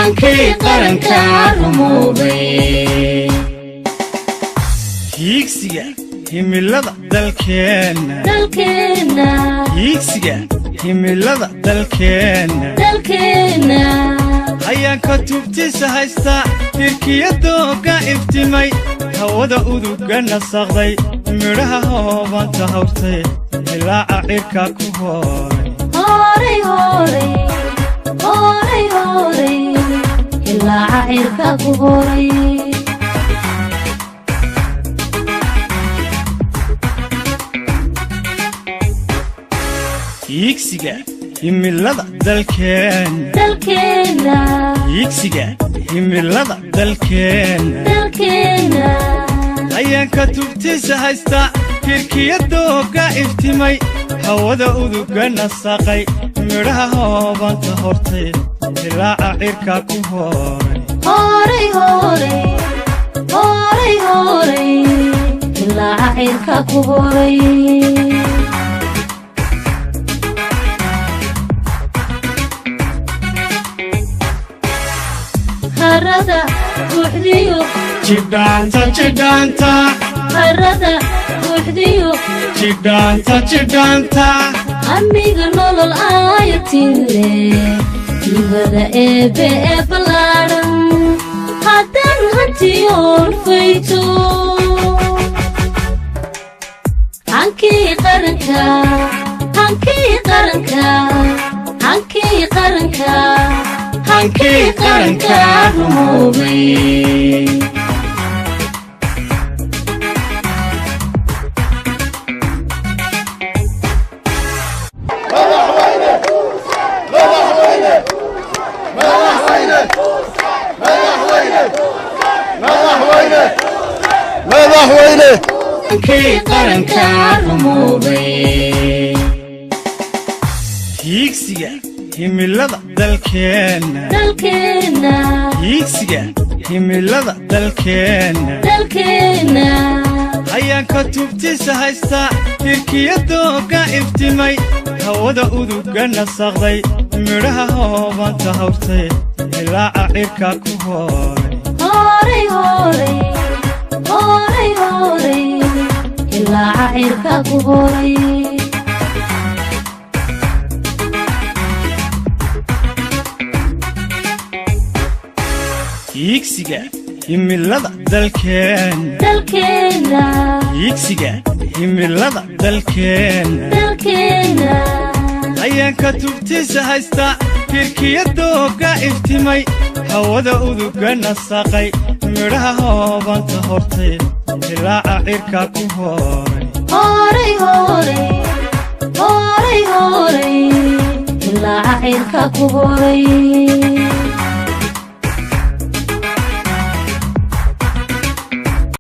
hankii qaranka rumoobay hiigsiga himilada dalkeena hiigsiga himilada dalkeena ayaan ka tubtiisa haysta tirkiyadooga iftimay hawada uduga nasaqday midhaha hoobanta hawrtay ilaaca cirka ku horay ilaaca cirka ku horay hiigsiga himilada dalkeena hiigsiga himilada dalkeena ayaan ka tubtiisa haysta tirkiyadooga iftimay hawada uduga nasaqay midhaha hoobanta hortay ilaaca cirka ku horay ilaaca cirka ku horay harada buuxdiyo jidhaanta harada buuxdiyo jidhaanta amiga nolol aayatile hibada eebe ee ballaaran haddaan hantiyoon fayto hankii qaranka rumoobay hankii qaranka rumoobay hiigsiga himilada dalkeena hiigsiga himilada dalkeena ayaan ka tubtiisa haysta tirkiyadooga iftimay hawada uduga nasaqday midhaha hoobanta hawrtay ilaaca cirka ku horay ilaaca cirka ku horay hiigsiga himilada dalkeena hiigsiga himilada dalkeena ayaan ka tubtiisa haysta tirkiyadooga iftimay hawada uduga nasaqay midhaha hoobanta hortay ilaaca cirka ku horay ilaaca cirka ku horay